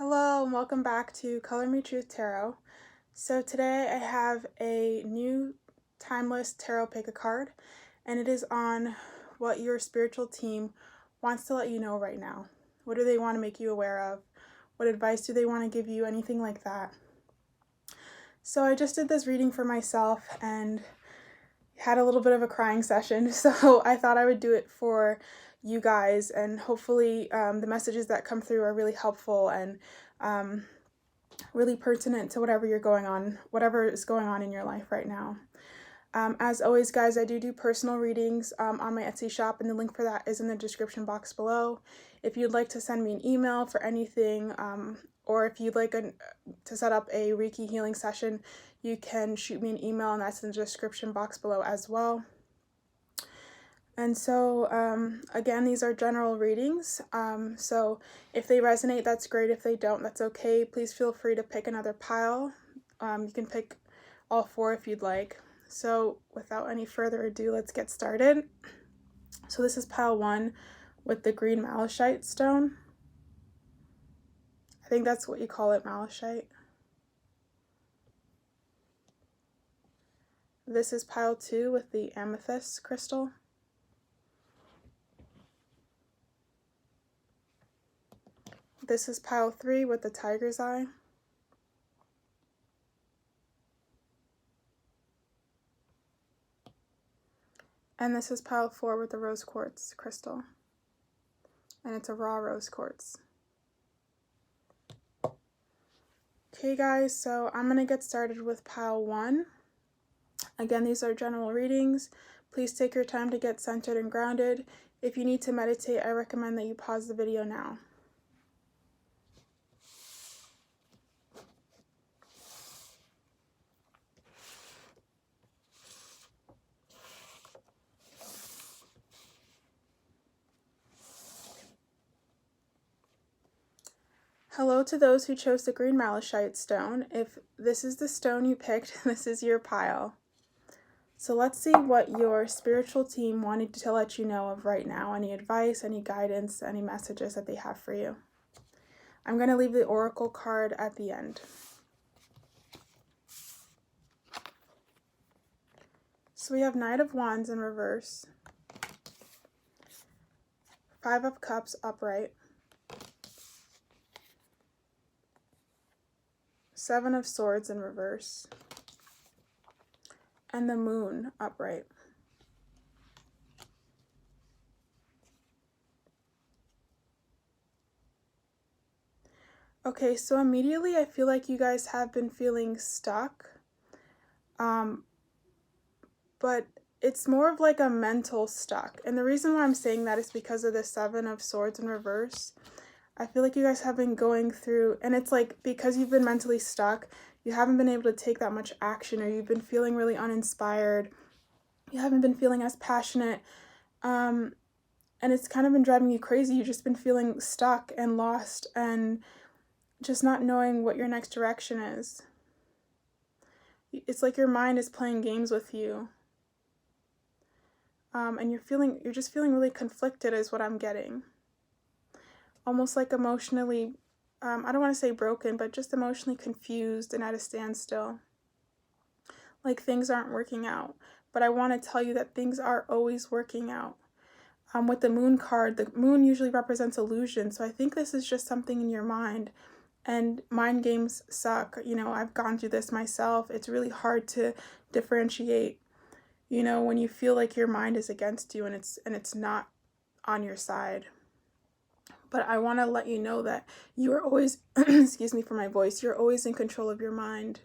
Hello and welcome back to colormetruth Tarot. So today I have a new timeless tarot pick a card, and it is on what your spiritual team wants to let you know right now. What do they want to make you aware of? What advice do they want to give you? Anything like that. So I just did this reading for myself and had a little bit of a crying session, so I thought I would do it for you guys, and hopefully the messages that come through are really helpful and really pertinent to whatever is going on in your life right now. As always, guys, I do personal readings on my Etsy shop, and the link for that is in the description box below. If you'd like to send me an email for anything, or if you'd like to set up a Reiki healing session, you can shoot me an email, and that's in the description box below as well. And so, again, these are general readings. So if they resonate, that's great. If they don't, that's okay. Please feel free to pick another pile. You can pick all four if you'd like. So without any further ado, let's get started. So this is pile 1 with the green malachite stone. I think that's what you call it, malachite. This is pile 2 with the amethyst crystal. This is pile 3 with the tiger's eye. And this is pile 4 with the rose quartz crystal. And it's a raw rose quartz. Okay guys, so I'm going to get started with pile 1. Again, these are general readings. Please take your time to get centered and grounded. If you need to meditate, I recommend that you pause the video now. Hello to those who chose the green malachite stone. If this is the stone you picked, this is your pile. So let's see what your spiritual team wanted to let you know of right now. Any advice, any guidance, any messages that they have for you. I'm going to leave the oracle card at the end. So we have Knight of Wands in reverse, 5 of Cups upright, 7 of Swords in reverse, and the Moon upright. Okay, so immediately I feel like you guys have been feeling stuck, but it's more of like a mental stuck. And the reason why I'm saying that is because of the 7 of Swords in reverse. I feel like you guys have been going through, and it's like because you've been mentally stuck, you haven't been able to take that much action, or you've been feeling really uninspired. You haven't been feeling as passionate, and it's kind of been driving you crazy. You've just been feeling stuck and lost and just not knowing what your next direction is. It's like your mind is playing games with you. And you're just feeling really conflicted is what I'm getting. Almost like emotionally, I don't want to say broken, but just emotionally confused and at a standstill. Like things aren't working out. But I want to tell you that things are always working out. With the Moon card, the Moon usually represents illusion. So I think this is just something in your mind. And mind games suck. You know, I've gone through this myself. It's really hard to differentiate, you know, when you feel like your mind is against you and it's not on your side. But I want to let you know that you are always, excuse me for my voice, you're always in control of your mind.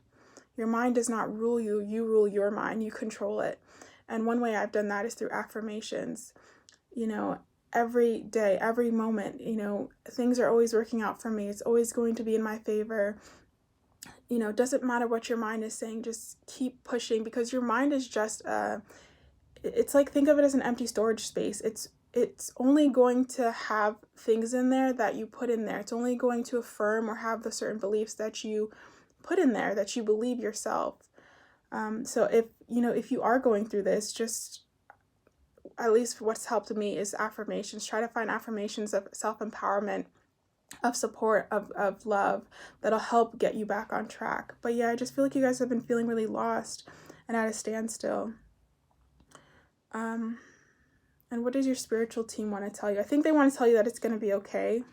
Your mind does not rule you. You rule your mind. You control it. And one way I've done that is through affirmations. You know, every day, every moment, you know, things are always working out for me. It's always going to be in my favor. You know, it doesn't matter what your mind is saying. Just keep pushing, because your mind is just, it's like, think of it as an empty storage space. It's only going to have things in there that you put in there. It's only going to affirm or have the certain beliefs that you put in there, that you believe yourself. So if you are going through this, just, at least what's helped me is affirmations. Try to find affirmations of self-empowerment of support, of love, that'll help get you back on track. But yeah, I just feel like you guys have been feeling really lost and at a standstill. And what does your spiritual team want to tell you? I think they want to tell you that it's going to be okay.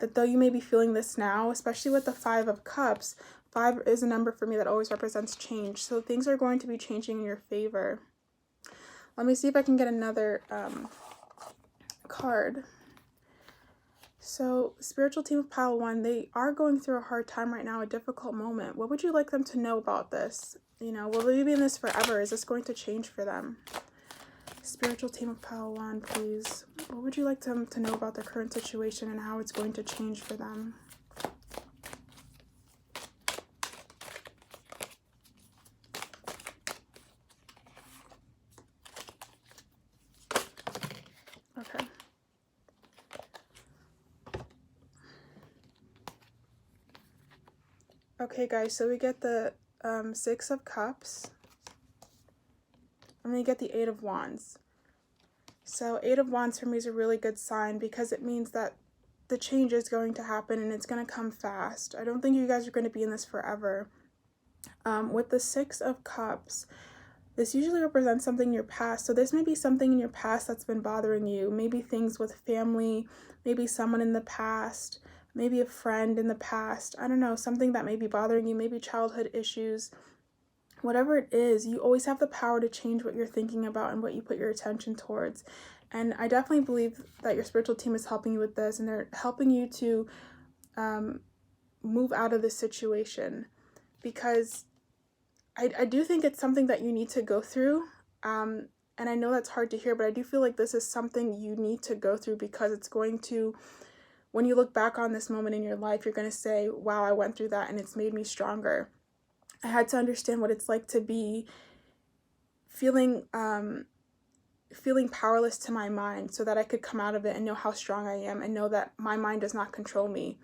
That though you may be feeling this now, especially with the 5 of Cups, 5 is a number for me that always represents change. So things are going to be changing in your favor. Let me see if I can get another card. So spiritual team of pile 1, they are going through a hard time right now, a difficult moment. What would you like them to know about this? You know, will they be in this forever? Is this going to change for them? Spiritual team of pile 1, please. What would you like them to know about their current situation and how it's going to change for them? Okay. Okay, guys, so we get the 6 of Cups. And then you get the 8 of Wands. So 8 of Wands for me is a really good sign because it means that the change is going to happen and it's going to come fast. I don't think you guys are going to be in this forever. With the 6 of Cups, this usually represents something in your past. So this may be something in your past that's been bothering you. Maybe things with family, maybe someone in the past, maybe a friend in the past. I don't know, something that may be bothering you, maybe childhood issues. Whatever it is, you always have the power to change what you're thinking about and what you put your attention towards. And I definitely believe that your spiritual team is helping you with this, and they're helping you to move out of this situation, because I do think it's something that you need to go through. And I know that's hard to hear, but I do feel like this is something you need to go through, because it's going to, when you look back on this moment in your life, you're going to say, wow, I went through that and it's made me stronger. I had to understand what it's like to be feeling powerless to my mind, so that I could come out of it and know how strong I am and know that my mind does not control me.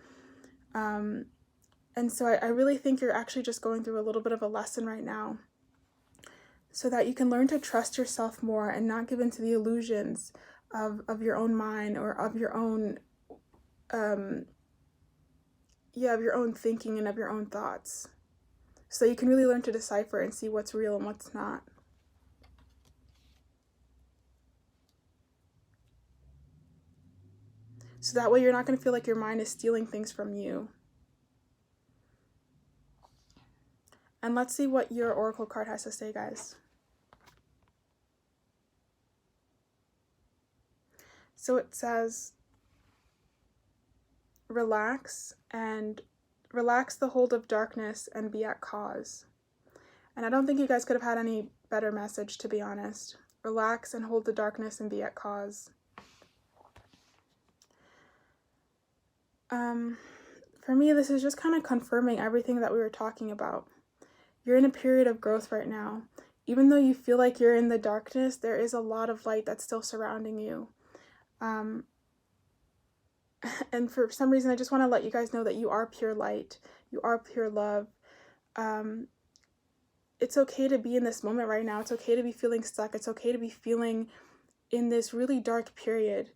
And so I really think you're actually just going through a little bit of a lesson right now, so that you can learn to trust yourself more and not give into the illusions of your own mind, or of your own of your own thinking and of your own thoughts. So you can really learn to decipher and see what's real and what's not. So that way you're not going to feel like your mind is stealing things from you. And let's see what your oracle card has to say, guys. So it says, relax the hold of darkness and be at cause. And I don't think you guys could have had any better message, to be honest. Relax and hold the darkness and be at cause. For me, this is just kind of confirming everything that we were talking about. You're in a period of growth right now. Even though you feel like you're in the darkness, there is a lot of light that's still surrounding you. And for some reason, I just want to let you guys know that you are pure light. You are pure love. It's okay to be in this moment right now. It's okay to be feeling stuck. It's okay to be feeling in this really dark period.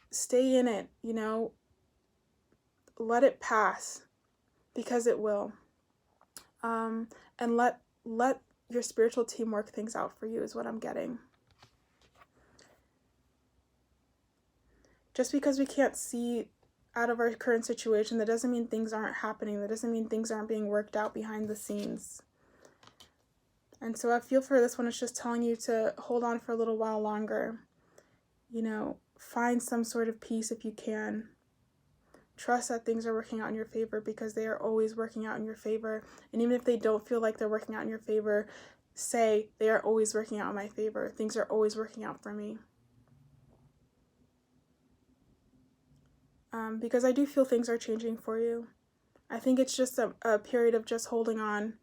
Stay in it, you know. Let it pass, because it will. And let your spiritual team work things out for you, is what I'm getting. Just because we can't see out of our current situation, that doesn't mean things aren't happening. That doesn't mean things aren't being worked out behind the scenes. And so I feel for this one, it's just telling you to hold on for a little while longer. You know, find some sort of peace if you can. Trust that things are working out in your favor, because they are always working out in your favor. And even if they don't feel like they're working out in your favor, say, they are always working out in my favor. Things are always working out for me. Because I do feel things are changing for you. I think it's just a period of just holding on.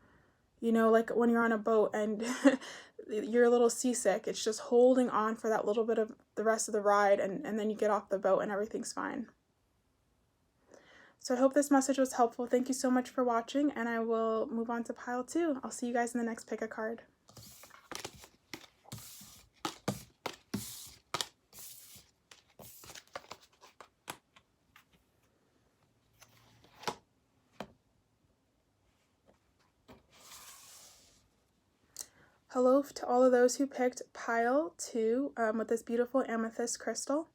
You know, like when you're on a boat and you're a little seasick, it's just holding on for that little bit of the rest of the ride, and then you get off the boat and everything's fine. So I hope this message was helpful. Thank you so much for watching, and I will move on to pile 2. I'll see you guys in the next pick a card. Hello to all of those who picked pile 2 with this beautiful amethyst crystal.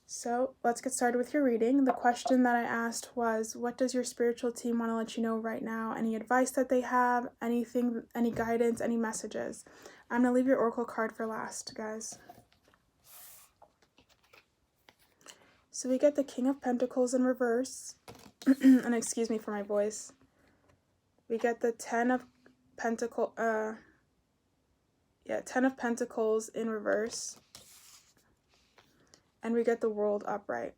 So let's get started with your reading. The question that I asked was, what does your spiritual team want to let you know right now? Any advice that they have, anything, any guidance, any messages? I'm going to leave your oracle card for last, guys. So we get the King of Pentacles in reverse. And excuse me for my voice. We get the 10 of Pentacles, 10 of Pentacles in reverse. And we get the World upright.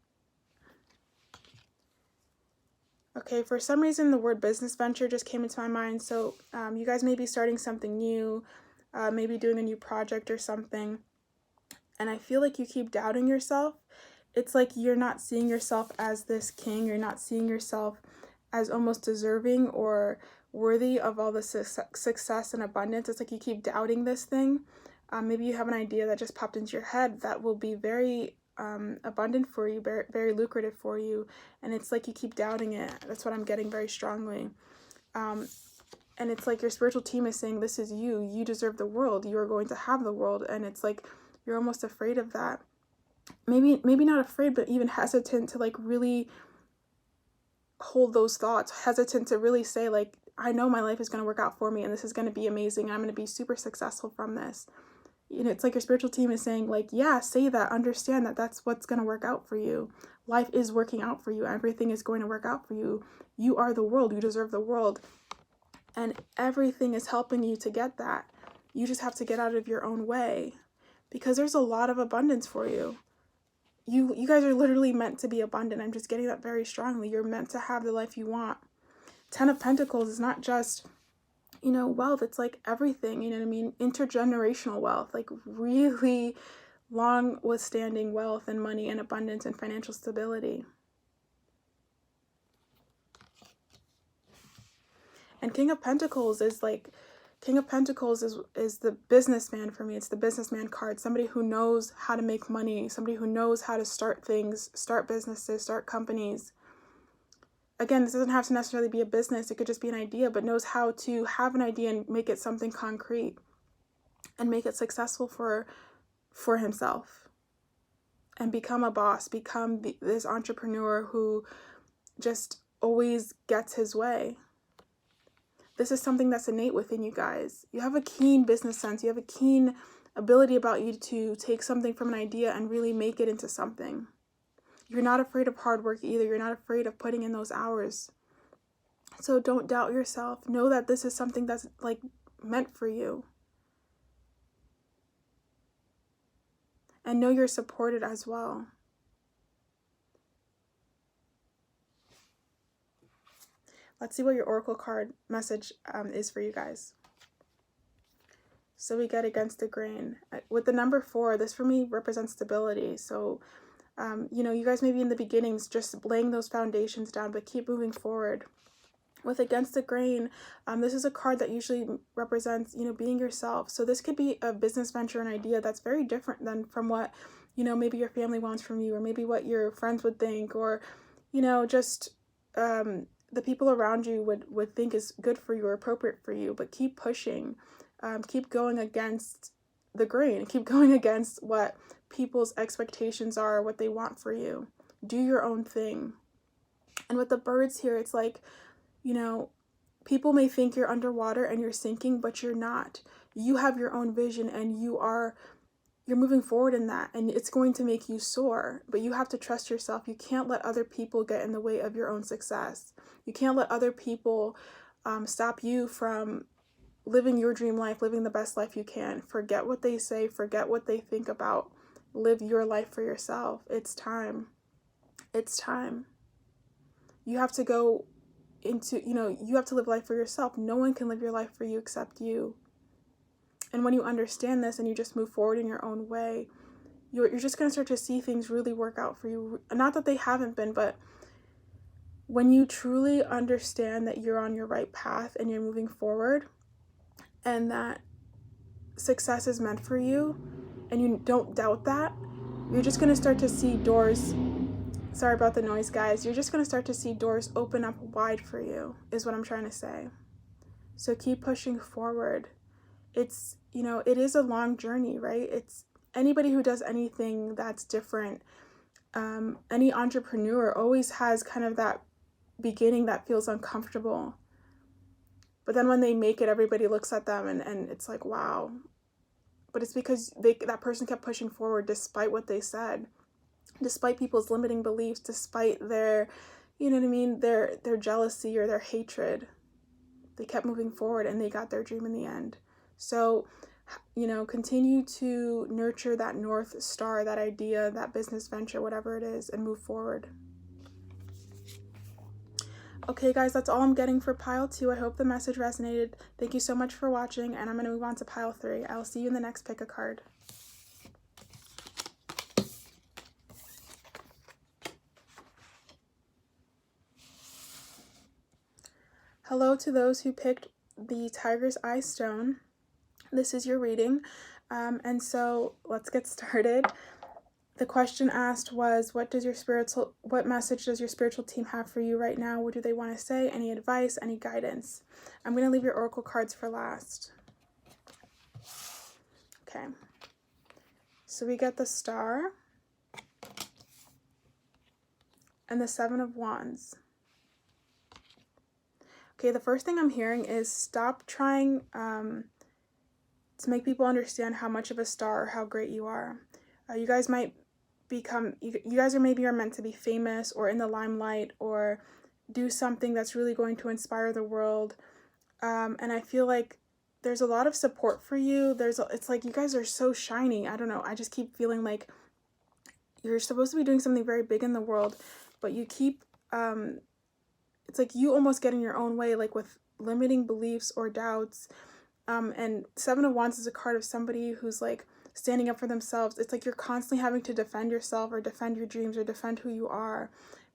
Okay, for some reason the word business venture just came into my mind. So you guys may be starting something new, maybe doing a new project or something. And I feel like you keep doubting yourself. It's like you're not seeing yourself as this king. You're not seeing yourself as almost deserving or worthy of all the success and abundance. It's like you keep doubting this thing. Maybe you have an idea that just popped into your head that will be very abundant for you, very, very lucrative for you, and it's like you keep doubting it. That's what I'm getting very strongly. And it's like your spiritual team is saying, this is you deserve the world, you are going to have the world. And it's like you're almost afraid of that, maybe not afraid, but even hesitant to like really hold those thoughts, hesitant to really say like, I know my life is going to work out for me and this is going to be amazing and I'm going to be super successful from this. You know, it's like your spiritual team is saying like, yeah, say that, understand that that's what's going to work out for you. Life is working out for you. Everything is going to work out for you. You are the world. You deserve the world. And everything is helping you to get that. You just have to get out of your own way because there's a lot of abundance for you. You guys are literally meant to be abundant. I'm just getting that very strongly. You're meant to have the life you want. 10 of Pentacles is not just, you know, wealth. It's like everything, you know what I mean? Intergenerational wealth, like really long withstanding wealth and money and abundance and financial stability. And King of Pentacles is like, King of Pentacles is the businessman for me. It's the businessman card. Somebody who knows how to make money. Somebody who knows how to start things, start businesses, start companies. Again, this doesn't have to necessarily be a business. It could just be an idea, but knows how to have an idea and make it something concrete and make it successful for himself and become a boss, become this entrepreneur who just always gets his way. This is something that's innate within you guys. You have a keen business sense. You have a keen ability about you to take something from an idea and really make it into something. You're not afraid of hard work either. You're not afraid of putting in those hours. So don't doubt yourself. Know that this is something that's like meant for you. And know you're supported as well. Let's see what your oracle card message is for you guys. So we get against the grain. With the number 4, this for me represents stability. So you know, you guys may be in the beginnings just laying those foundations down, but keep moving forward. With against the grain, this is a card that usually represents, you know, being yourself. So this could be a business venture, an idea that's very different than from what, you know, maybe your family wants from you, or maybe what your friends would think, or, you know, just the people around you would think is good for you or appropriate for you. But keep pushing, keep going against the grain, keep going against what people's expectations are, what they want for you. Do your own thing. And with the birds here, it's like, you know, people may think you're underwater and you're sinking, but you're not. You have your own vision and you're moving forward in that, and it's going to make you soar, but you have to trust yourself. You can't let other people get in the way of your own success. You can't let other people stop you from living your dream life, living the best life you can. Forget what they say, forget what they think about. Live your life for yourself. It's time. It's time. You have to go into, you know, you have to live life for yourself. No one can live your life for you except you. And when you understand this and you just move forward in your own way, you're just going to start to see things really work out for you. Not that they haven't been, but when you truly understand that you're on your right path and you're moving forward and that success is meant for you and you don't doubt that, you're just going to start to see doors. Sorry about the noise, guys. You're just going to start to see doors open up wide for you, is what I'm trying to say. So keep pushing forward. it's, you know, it is a long journey, right? It's anybody who does anything that's different. Any entrepreneur always has kind of that beginning that feels uncomfortable. But then when they make it, everybody looks at them and it's like, wow. But it's because that person kept pushing forward despite what they said, despite people's limiting beliefs, despite their, you know what I mean, their jealousy or their hatred. They kept moving forward and they got their dream in the end. So, you know, continue to nurture that North Star, that idea, that business venture, whatever it is, and move forward. Okay, guys, that's all I'm getting for pile 2. I hope the message resonated. Thank you so much for watching, and I'm going to move on to pile 3. I'll see you in the next pick a card. Hello to those who picked the Tiger's Eye Stone. This is your reading, and so let's get started. The question asked was, what message does your spiritual team have for you right now? What do they want to say? Any advice? Any guidance? I'm going to leave your oracle cards for last. Okay. So we get the Star and the 7 of Wands. Okay, the first thing I'm hearing is stop trying to make people understand how much of a star or how great you are. You guys might become, you guys are meant to be famous or in the limelight or do something that's really going to inspire the world. And I feel like there's a lot of support for you. It's like you guys are so shiny. I don't know. I just keep feeling like you're supposed to be doing something very big in the world, but you keep, it's like you almost get in your own way, like with limiting beliefs or doubts. And 7 of Wands is a card of somebody who's like standing up for themselves. It's like you're constantly having to defend yourself or defend your dreams or defend who you are.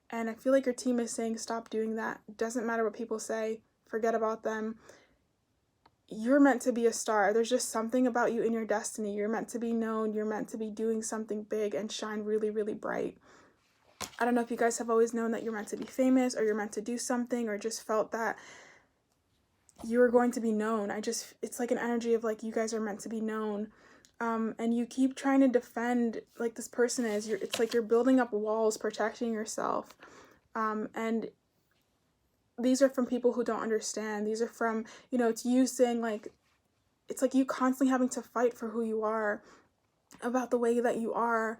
And I feel like your team is saying, stop doing that. It doesn't matter what people say. Forget about them. You're meant to be a star. There's just something about you in your destiny. You're meant to be known. You're meant to be doing something big and shine really, really bright. I don't know if you guys have always known that you're meant to be famous or you're meant to do something or just felt that you are going to be known. It's like an energy of like you guys are meant to be known. And you keep trying to defend like this person is. It's like you're building up walls, protecting yourself. And these are from people who don't understand. These are from, you know, it's you saying like, it's like you constantly having to fight for who you are, about the way that you are,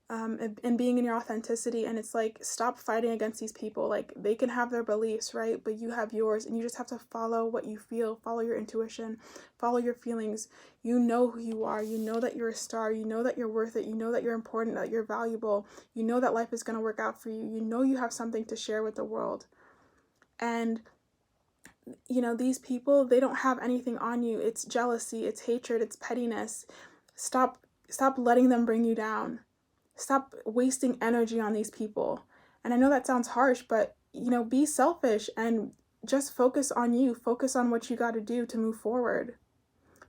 and being in your authenticity. And it's like, stop fighting against these people. Like, they can have their beliefs, right? But you have yours, and you just have to follow what you feel, follow your intuition, follow your feelings. You know who you are. You know that you're a star. You know that you're worth it. You know that you're important, that you're valuable. You know that life is going to work out for you. You know you have something to share with the world. And, you know, these people, they don't have anything on you. It's jealousy, it's hatred, it's pettiness. Stop letting them bring you down. Stop wasting energy on these people. And I know that sounds harsh, but, you know, be selfish and just focus on you. Focus on what you got to do to move forward.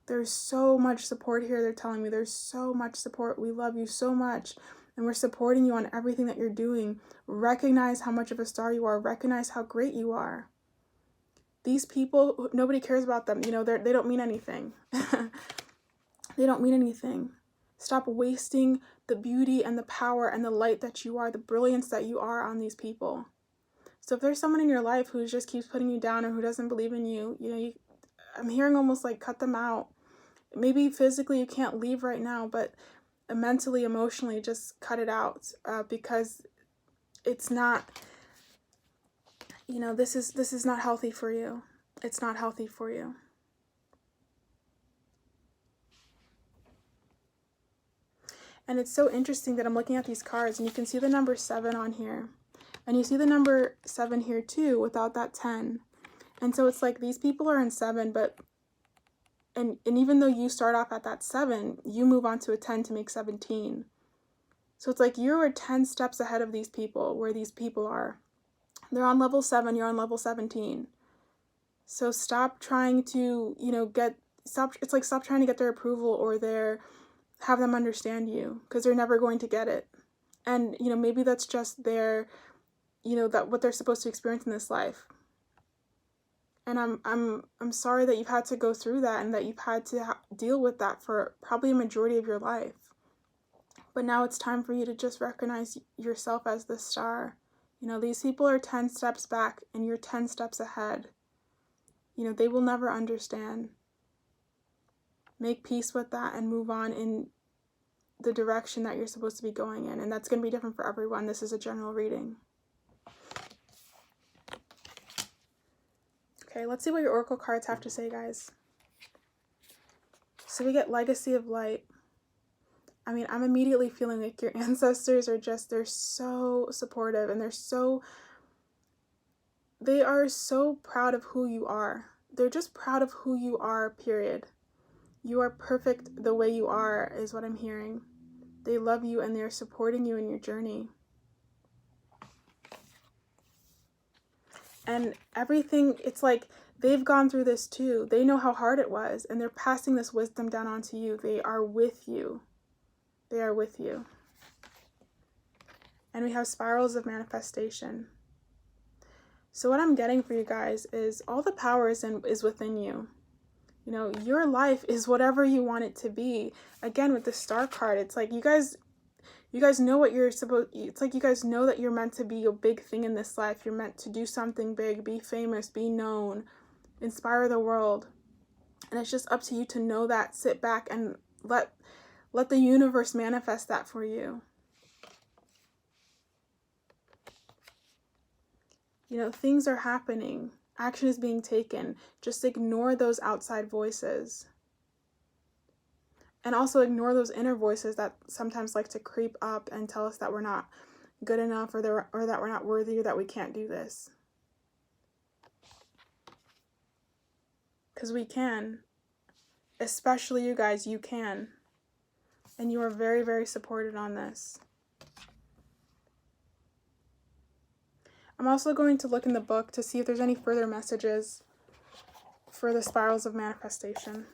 There's so much support here. They're telling me there's so much support. We love you so much. And we're supporting you on everything that you're doing. Recognize how much of a star you are. Recognize how great you are. These people, nobody cares about them. You know, they don't mean anything. They don't mean anything. Stop wasting the beauty and the power and the light that you are, the brilliance that you are on these people. So if there's someone in your life who just keeps putting you down or who doesn't believe in you, you know, I'm hearing almost like cut them out. Maybe physically you can't leave right now, but mentally, emotionally, just cut it out, because it's not, you know, this is not healthy for you. It's not healthy for you. And it's so interesting that I'm looking at these cards and you can see the number 7 on here. And you see the number 7 here too without that 10. And so it's like these people are in 7, but and even though you start off at that 7, you move on to a 10 to make 17. So it's like you are 10 steps ahead of these people, where these people are. They're on level 7, you're on level 17. So stop trying to, you know, stop trying to get their approval or have them understand you, because they're never going to get it. And, you know, maybe that's just their, you know, that what they're supposed to experience in this life. And I'm sorry that you've had to go through that and that you've had to deal with that for probably a majority of your life. But now it's time for you to just recognize yourself as the star. You know, these people are 10 steps back and you're 10 steps ahead. You know, they will never understand. Make peace with that and move on in the direction that you're supposed to be going in. And that's going to be different for everyone. This is a general reading. Okay, let's see what your oracle cards have to say, guys. So we get Legacy of Light. I mean, I'm immediately feeling like your ancestors are just, they're so supportive and they are so proud of who you are. They're just proud of who you are, period. You are perfect the way you are, is what I'm hearing. They love you and they're supporting you in your journey. And everything, it's like they've gone through this too. They know how hard it was, and they're passing this wisdom down onto you. They are with you. They are with you. And we have spirals of manifestation. So what I'm getting for you guys is all the power is within you. You know, your life is whatever you want it to be. Again, with the star card, it's like you guys know what you're supposed, it's like you guys know that you're meant to be a big thing in this life. You're meant to do something big, be famous, be known, inspire the world. And it's just up to you to know that, sit back and let the universe manifest that for you. You know, things are happening. Action is being taken. Just ignore those outside voices. And also ignore those inner voices that sometimes like to creep up and tell us that we're not good enough or that we're not worthy or that we can't do this. Because we can. Especially you guys, you can. And you are very, very supported on this. I'm also going to look in the book to see if there's any further messages for the spirals of manifestation.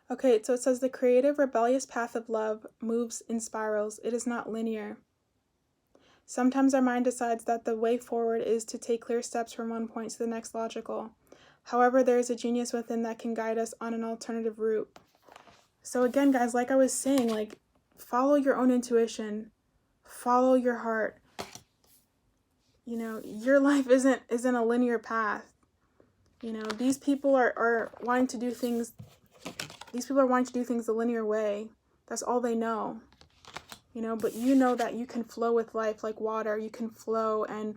Okay, so it says the creative, rebellious path of love moves in spirals. It is not linear. Sometimes our mind decides that the way forward is to take clear steps from one point to the next logical. However, there is a genius within that can guide us on an alternative route. So again, guys, like I was saying, like, follow your own intuition. Follow your heart. You know, your life isn't a linear path. You know, these people are wanting to do things. These people are wanting to do things the linear way. That's all they know. You know, but you know that you can flow with life like water. You can flow and,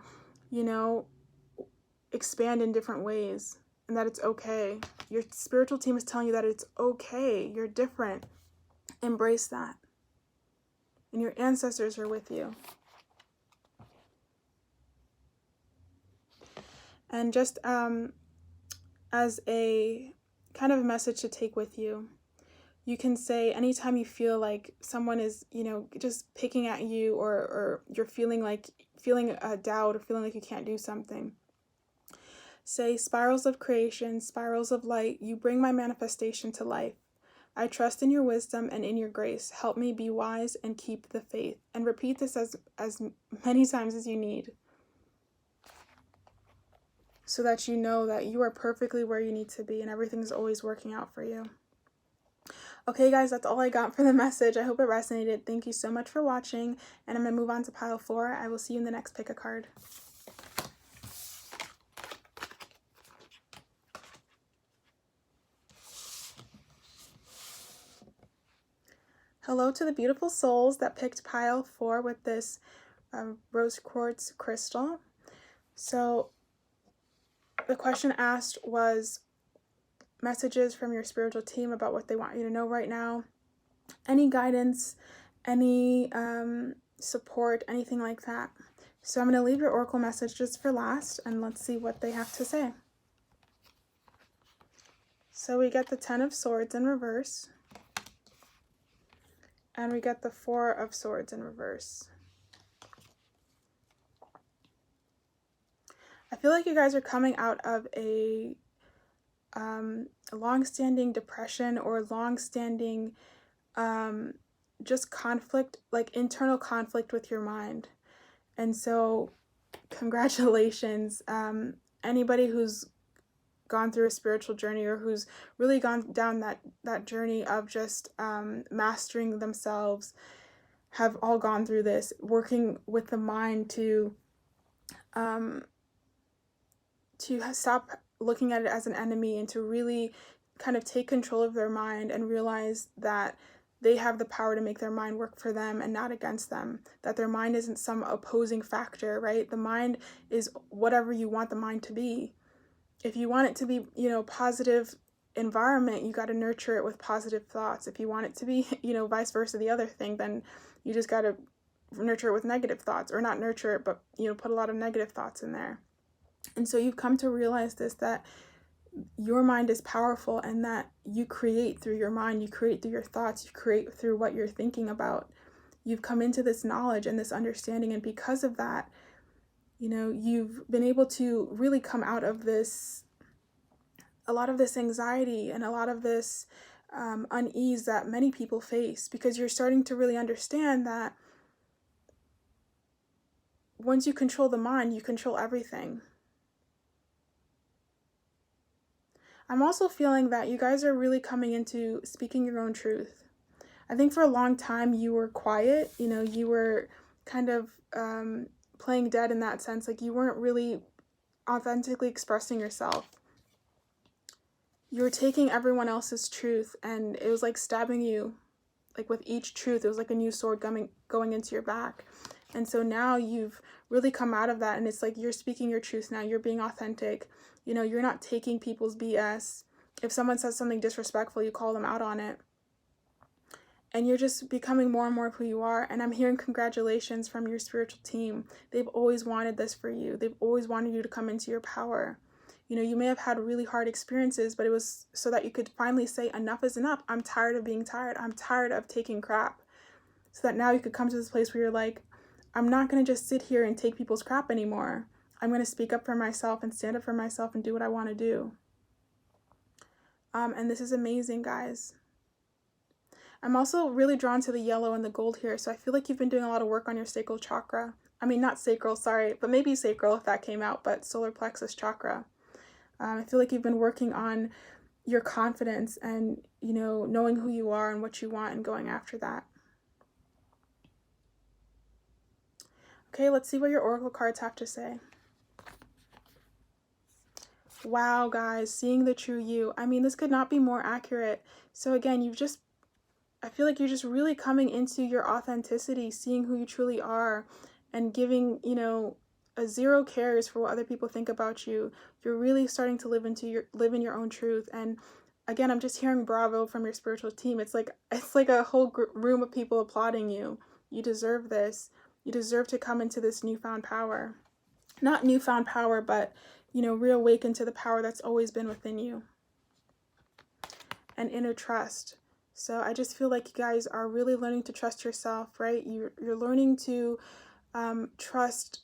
you know, expand in different ways. And that it's okay. Your spiritual team is telling you that it's okay. You're different. Embrace that. And your ancestors are with you. And just as a kind of message to take with you, you can say anytime you feel like someone is, you know, just picking at you or you're feeling a doubt or feeling like you can't do something. Say, spirals of creation, spirals of light, you bring my manifestation to life. I trust in your wisdom and in your grace. Help me be wise and keep the faith. And repeat this as many times as you need. So that you know that you are perfectly where you need to be and everything's always working out for you. Okay, guys, that's all I got for the message. I hope it resonated. Thank you so much for watching. And I'm going to move on to pile 4. I will see you in the next pick a card. Hello to the beautiful souls that picked pile 4 with this rose quartz crystal. So the question asked was messages from your spiritual team about what they want you to know right now. Any guidance, any support, anything like that. So I'm going to leave your oracle messages for last and let's see what they have to say. So we get the 10 of Swords in reverse. And we get the 4 of Swords in reverse. I feel like you guys are coming out of a long-standing depression or long-standing just conflict, like internal conflict with your mind. And so congratulations. Anybody who's gone through a spiritual journey, or who's really gone down that journey of just mastering themselves, have all gone through this, working with the mind to stop looking at it as an enemy, and to really kind of take control of their mind and realize that they have the power to make their mind work for them and not against them. That their mind isn't some opposing factor, right? The mind is whatever you want the mind to be. If you want it to be, positive environment, you got to nurture it with positive thoughts. If you want it to be, vice versa, the other thing, then you just got to nurture it with negative thoughts, or not nurture it, but, put a lot of negative thoughts in there. And so you've come to realize this, that your mind is powerful, and that you create through your mind, you create through your thoughts, you create through what you're thinking about. You've come into this knowledge and this understanding, and because of that, you've been able to really come out of a lot of this anxiety and a lot of this unease that many people face, because you're starting to really understand that once you control the mind, you control everything. I'm also feeling that you guys are really coming into speaking your own truth. I think for a long time you were quiet, you were kind of playing dead in that sense, like you weren't really authentically expressing yourself. You were taking everyone else's truth, and it was like stabbing you, like with each truth, it was like a new sword going into your back. And so now you've really come out of that, and it's like you're speaking your truth now, you're being authentic. You're not taking people's BS. If someone says something disrespectful, you call them out on it. And you're just becoming more and more of who you are. And I'm hearing congratulations from your spiritual team. They've always wanted this for you. They've always wanted you to come into your power. You may have had really hard experiences, but it was so that you could finally say, enough is enough. I'm tired of being tired. I'm tired of taking crap. So that now you could come to this place where you're like, I'm not going to just sit here and take people's crap anymore. I'm going to speak up for myself and stand up for myself and do what I want to do. And this is amazing, guys. I'm also really drawn to the yellow and the gold here. So I feel like you've been doing a lot of work on your sacral chakra. I mean, not sacral, sorry, but maybe sacral if that came out, but solar plexus chakra. I feel like you've been working on your confidence and, knowing who you are and what you want and going after that. Okay, let's see what your oracle cards have to say. Wow, guys, seeing the true you. I mean, this could not be more accurate. So again, I feel like you're just really coming into your authenticity, seeing who you truly are, and giving, a zero cares for what other people think about you. You're really starting to live in your own truth. And again, I'm just hearing bravo from your spiritual team. It's like a whole room of people applauding you. You deserve this. You deserve to come into this newfound power. Not newfound power, but reawaken to the power that's always been within you. And inner trust. So I just feel like you guys are really learning to trust yourself, right? You're learning to trust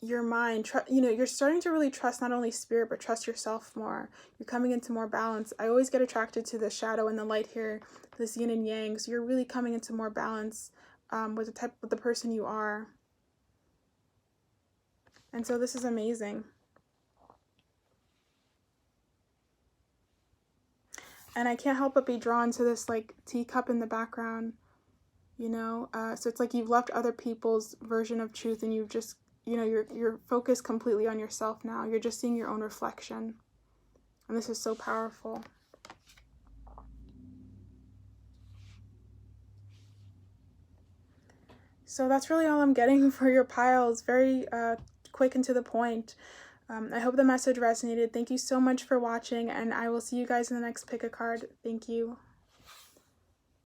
your mind. You're starting to really trust not only spirit, but trust yourself more. You're coming into more balance. I always get attracted to the shadow and the light here, this yin and yang. So you're really coming into more balance with the person you are. And so this is amazing. And I can't help but be drawn to this like teacup in the background, so it's like you've left other people's version of truth, and you've just, you're focused completely on yourself now. You're just seeing your own reflection. And this is so powerful. So that's really all I'm getting for your piles. Very quick and to the point. I hope the message resonated. Thank you so much for watching, and I will see you guys in the next pick a card. Thank you.